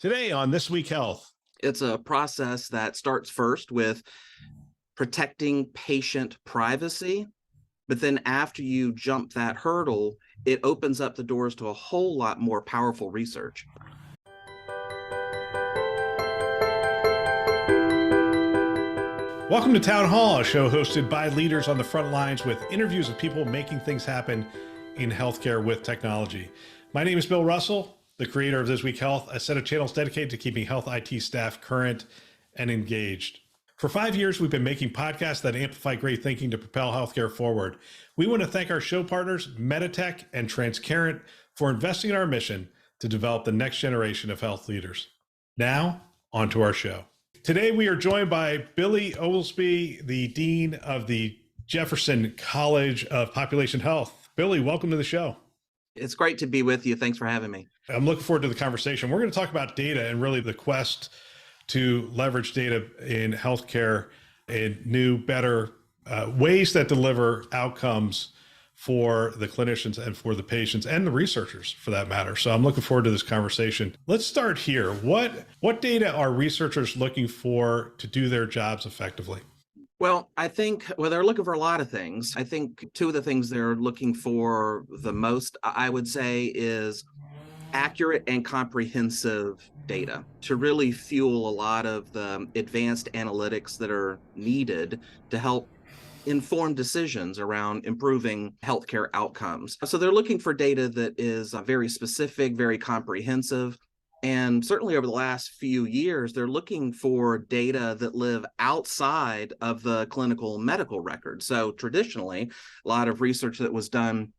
Today on This Week Health. It's a process that starts first with protecting patient privacy, but then after you jump that hurdle, it opens up the doors to a whole lot more powerful research. Welcome to Town Hall, a show hosted by leaders on the front lines with interviews of people making things happen in healthcare with technology. My name is Bill Russell, the creator of This Week Health, a set of channels dedicated to keeping health IT staff current and engaged. For 5 years, we've been making podcasts that amplify great thinking to propel healthcare forward. We want to thank our show partners, Meditech and Transcarent, for investing in our mission to develop the next generation of health leaders. Now, on to our show. Today, we are joined by Billy Oglesby, the Dean of the Jefferson College of Population Health. Billy, welcome to the show. It's great to be with you. Thanks for having me. I'm looking forward to the conversation. We're going to talk about data and really the quest to leverage data in healthcare in new, better ways that deliver outcomes for the clinicians and for the patients and the researchers for that matter. So I'm looking forward to this conversation. Let's start here. What data are researchers looking for to do their jobs effectively? Well, I think, they're looking for a lot of things. I think two of the things they're looking for the most, I would say, is accurate and comprehensive data to really fuel a lot of the advanced analytics that are needed to help inform decisions around improving healthcare outcomes. So they're looking for data that is very specific, very comprehensive. And certainly over the last few years, they're looking for data that live outside of the clinical medical record. So traditionally, a lot of research that was done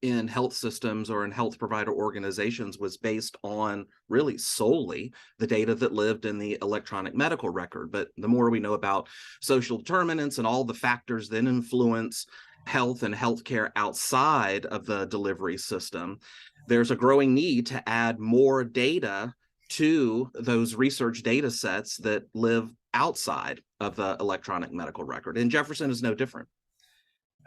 in health systems or in health provider organizations was based on really solely the data that lived in the electronic medical record. But the more we know about social determinants and all the factors that influence health and healthcare outside of the delivery system, there's a growing need to add more data to those research data sets that live outside of the electronic medical record. And Jefferson is no different.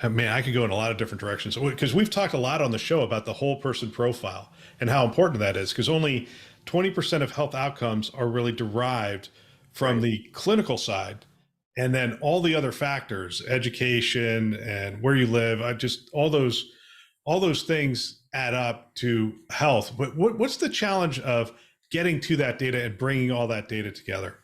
Man, I could go in a lot of different directions because we've talked a lot on the show about the whole person profile and how important that is, because only 20% of health outcomes are really derived from the clinical side. And then all the other factors, education and where you live, all those things add up to health. But what's the challenge of getting to that data and bringing all that data together?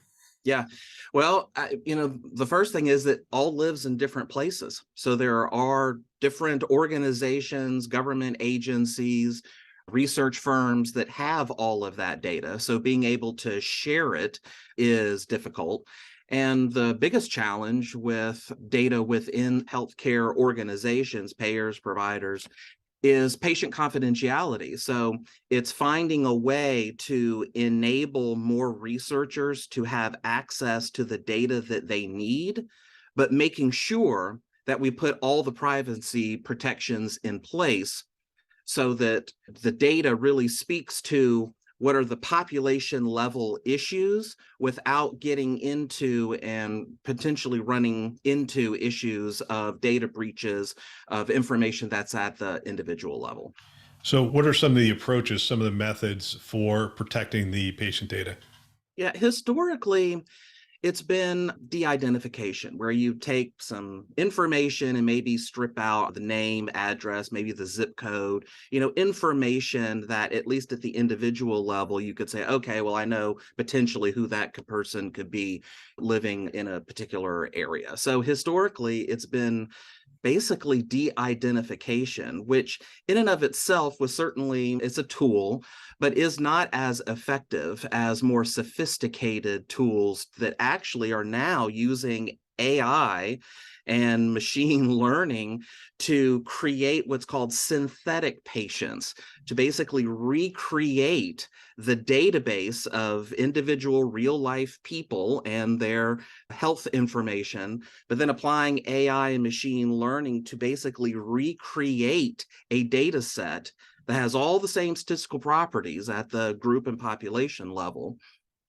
Yeah. Well, the first thing is that all lives in different places. So there are different organizations, government agencies, research firms that have all of that data. So being able to share it is difficult. And the biggest challenge with data within healthcare organizations, payers, providers, is patient confidentiality. So it's finding a way to enable more researchers to have access to the data that they need, but making sure that we put all the privacy protections in place so that the data really speaks to what are the population level issues without getting into and potentially running into issues of data breaches of information that's at the individual level. So what are some of the approaches, some of the methods for protecting the patient data? Yeah, historically, it's been de-identification, where you take some information and maybe strip out the name, address, maybe the zip code, information that at least at the individual level, you could say, okay, well, I know potentially who that person could be living in a particular area. So historically, it's been basically de-identification, which in and of itself it's a tool, but is not as effective as more sophisticated tools that actually are now using AI and machine learning to create what's called synthetic patients, to basically recreate the database of individual real life people and their health information, but then applying AI and machine learning to basically recreate a data set that has all the same statistical properties at the group and population level,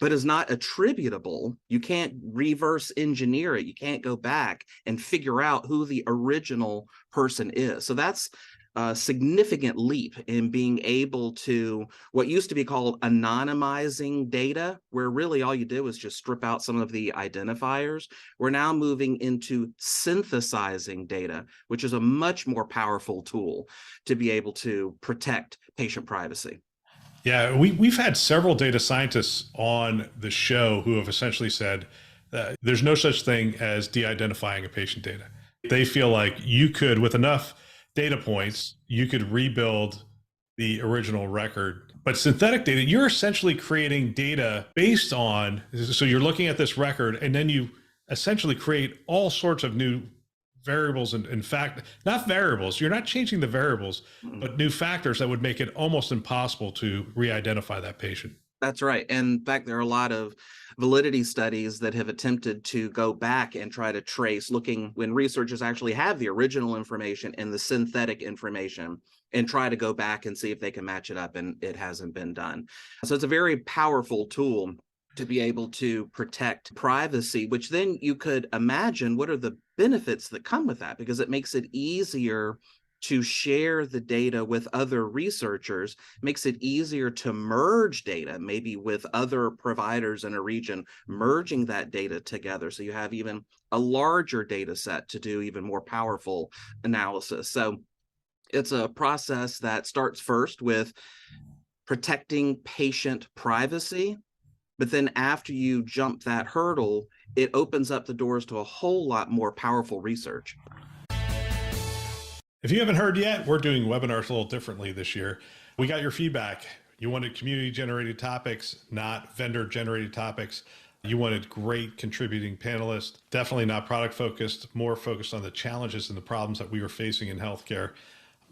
but is not attributable. You can't reverse engineer it. You can't go back and figure out who the original person is. So that's a significant leap in being able to what used to be called anonymizing data, where really all you did was just strip out some of the identifiers. We're now moving into synthesizing data, which is a much more powerful tool to be able to protect patient privacy. Yeah, we've had several data scientists on the show who have essentially said there's no such thing as de-identifying a patient data. They feel like you could, with enough data points, you could rebuild the original record. But synthetic data, you're essentially creating data based on, so you're looking at this record and then you essentially create all sorts of new variables and in fact, not variables, you're not changing the variables, but new factors that would make it almost impossible to re-identify that patient. That's right. And in fact, there are a lot of validity studies that have attempted to go back and try to trace, looking when researchers actually have the original information and the synthetic information, and try to go back and see if they can match it up, and it hasn't been done. So it's a very powerful tool to be able to protect privacy, which then you could imagine what are the benefits that come with that, because it makes it easier to share the data with other researchers, makes it easier to merge data, maybe with other providers in a region, merging that data together. So you have even a larger data set to do even more powerful analysis. So it's a process that starts first with protecting patient privacy. But then after you jump that hurdle, it opens up the doors to a whole lot more powerful research. If you haven't heard yet, we're doing webinars a little differently this year. We got your feedback. You wanted community generated topics, not vendor generated topics. You wanted great contributing panelists, definitely not product focused, more focused on the challenges and the problems that we were facing in healthcare.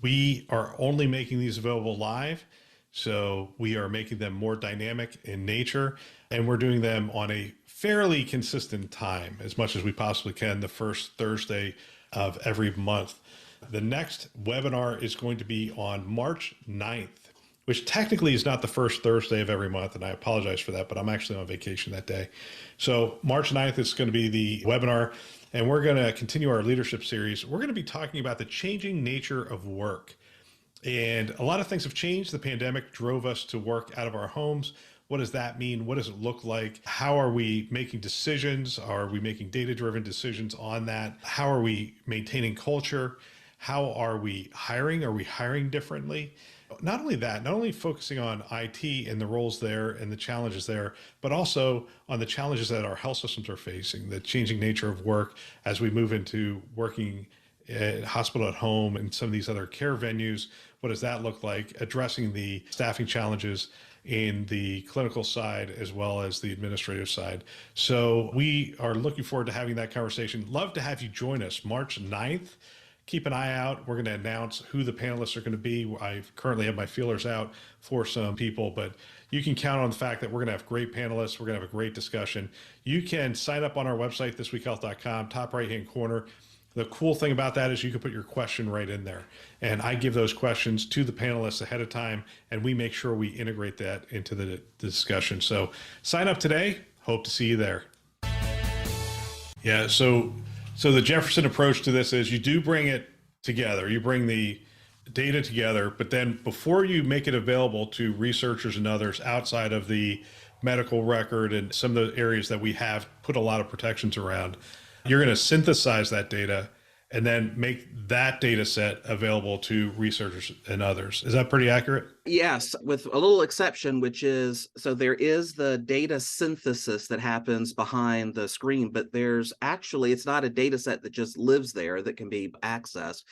We are only making these available live. So we are making them more dynamic in nature, and we're doing them on a fairly consistent time, as much as we possibly can, the first Thursday of every month. The next webinar is going to be on March 9th, which technically is not the first Thursday of every month, and I apologize for that, but I'm actually on vacation that day. So March 9th is going to be the webinar, and we're going to continue our leadership series. We're going to be talking about the changing nature of work. And a lot of things have changed. The pandemic drove us to work out of our homes. What does that mean? What does it look like? How are we making decisions? Are we making data-driven decisions on that? How are we maintaining culture? How are we hiring? Are we hiring differently? Not only that, not only focusing on IT and the roles there and the challenges there, but also on the challenges that our health systems are facing, the changing nature of work as we move into working at hospital at home and some of these other care venues. What does that look like? Addressing the staffing challenges in the clinical side as well as the administrative side. So we are looking forward to having that conversation. Love to have you join us March 9th. Keep an eye out. We're going to announce who the panelists are going to be. I currently have my feelers out for some people, but you can count on the fact that we're going to have great panelists. We're going to have a great discussion. You can sign up on our website, thisweekhealth.com, top right-hand corner. The cool thing about that is you can put your question right in there. And I give those questions to the panelists ahead of time, and we make sure we integrate that into the discussion. So sign up today. Hope to see you there. Yeah, so the Jefferson approach to this is you do bring it together. You bring the data together, but then before you make it available to researchers and others outside of the medical record and some of the areas that we have put a lot of protections around, you're going to synthesize that data and then make that data set available to researchers and others. Is that pretty accurate? Yes, with a little exception, which is, so there is the data synthesis that happens behind the screen, but there's actually, it's not a data set that just lives there that can be accessed.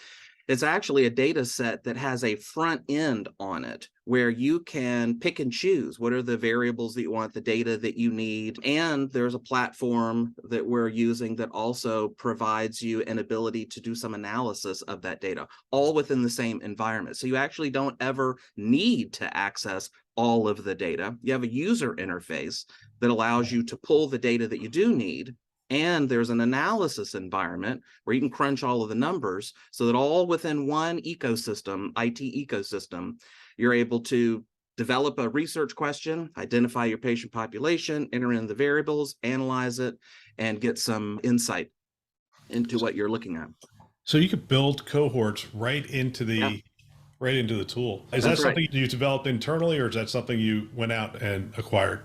It's actually a data set that has a front end on it where you can pick and choose what are the variables that you want, the data that you need. And there's a platform that we're using that also provides you an ability to do some analysis of that data, all within the same environment. So you actually don't ever need to access all of the data. You have a user interface that allows you to pull the data that you do need. And there's an analysis environment where you can crunch all of the numbers so that all within one ecosystem, IT ecosystem, you're able to develop a research question, identify your patient population, enter in the variables, analyze it, and get some insight into what you're looking at. So you could build cohorts right into the right into the tool. Is that That's right. something you developed internally, or is that something you went out and acquired?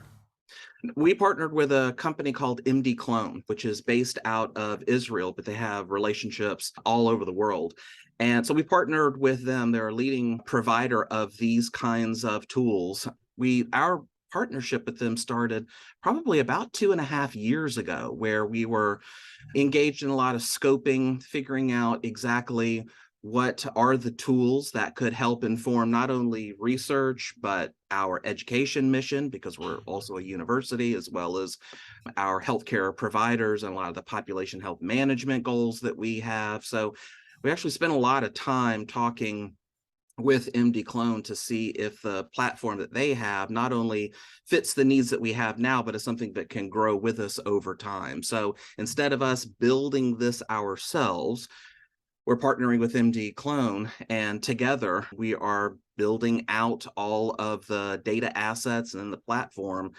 We partnered with a company called MD Clone, which is based out of Israel, but they have relationships all over the world. And so we partnered with them. They're a leading provider of these kinds of tools. Our partnership with them started probably about 2.5 years ago, where we were engaged in a lot of scoping, figuring out exactly what are the tools that could help inform not only research, but our education mission, because we're also a university, as well as our healthcare providers and a lot of the population health management goals that we have. So we actually spent a lot of time talking with MD Clone to see if the platform that they have not only fits the needs that we have now, but is something that can grow with us over time. So instead of us building this ourselves, we're partnering with MD Clone, and together we are building out all of the data assets and the platform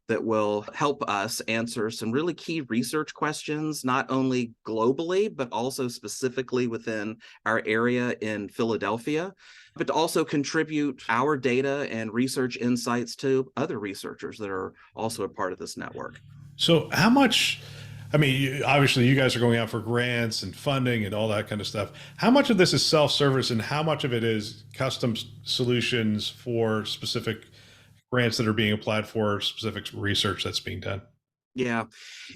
that will help us answer some really key research questions, not only globally, but also specifically within our area in Philadelphia, but to also contribute our data and research insights to other researchers that are also a part of this network. So how much, I mean, obviously you guys are going out for grants and funding and all that kind of stuff. How much of this is self-service and how much of it is custom solutions for specific grants that are being applied for specific research that's being done? Yeah.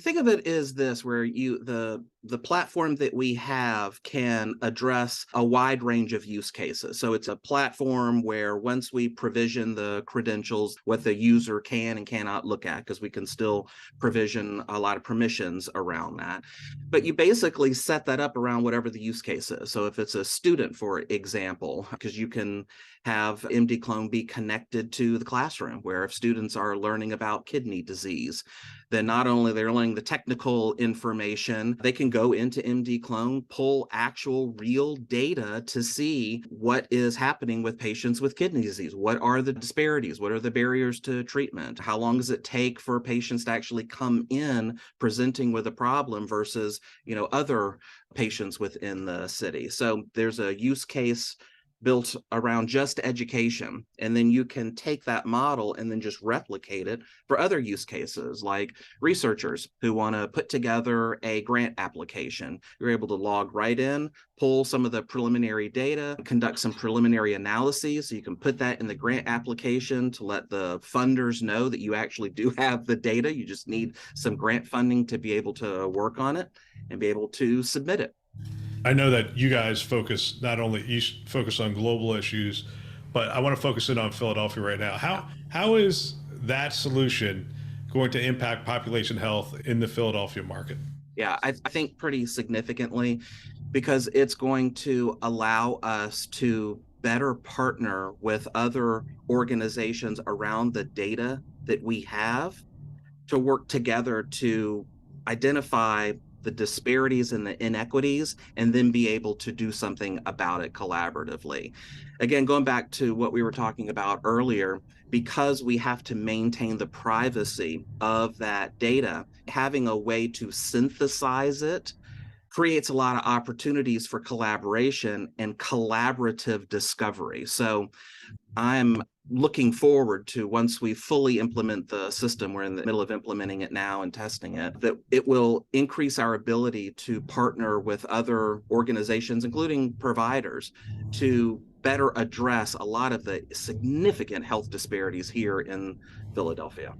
Think of it as this, where the platform that we have can address a wide range of use cases. So it's a platform where once we provision the credentials, what the user can and cannot look at, because we can still provision a lot of permissions around that. But you basically set that up around whatever the use case is. So if it's a student, for example, because you can have MD Clone be connected to the classroom, where if students are learning about kidney disease, then not only they're learning the technical information, they can go into MD Clone, pull actual real data to see what is happening with patients with kidney disease. What are the disparities? What are the barriers to treatment? How long does it take for patients to actually come in presenting with a problem versus, other patients within the city? So there's a use case built around just education, and then you can take that model and then just replicate it for other use cases, like researchers who want to put together a grant application. You're able to log right in, pull some of the preliminary data, conduct some preliminary analyses, so you can put that in the grant application to let the funders know that you actually do have the data. You just need some grant funding to be able to work on it and be able to submit it. I know that you guys focus not only you focus on global issues, but I want to focus in on Philadelphia right now. How is that solution going to impact population health in the Philadelphia market? Yeah, I think pretty significantly, because it's going to allow us to better partner with other organizations around the data that we have to work together to identify the disparities and the inequities, and then be able to do something about it collaboratively. Again, going back to what we were talking about earlier, because we have to maintain the privacy of that data, having a way to synthesize it creates a lot of opportunities for collaboration and collaborative discovery. So I'm looking forward to, once we fully implement the system, we're in the middle of implementing it now and testing it, that it will increase our ability to partner with other organizations, including providers, to better address a lot of the significant health disparities here in Philadelphia.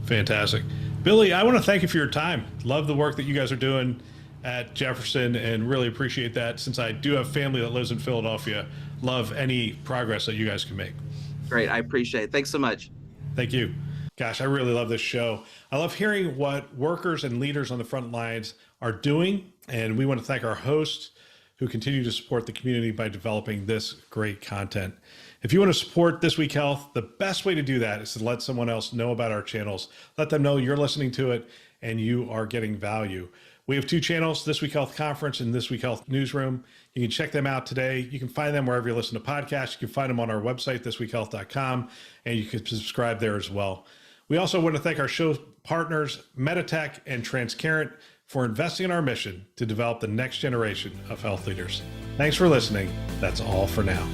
Fantastic. Billy, I want to thank you for your time. Love the work that you guys are doing at Jefferson and really appreciate that. Since I do have family that lives in Philadelphia, love any progress that you guys can make. Great. I appreciate it. Thanks so much. Thank you. Gosh, I really love this show. I love hearing what workers and leaders on the front lines are doing. And we want to thank our hosts who continue to support the community by developing this great content. If you want to support This Week Health, the best way to do that is to let someone else know about our channels. Let them know you're listening to it and you are getting value. We have two channels, This Week Health Conference and This Week Health Newsroom. You can check them out today. You can find them wherever you listen to podcasts. You can find them on our website, thisweekhealth.com, and you can subscribe there as well. We also want to thank our show partners, Meditech and Transcarent, for investing in our mission to develop the next generation of health leaders. Thanks for listening. That's all for now.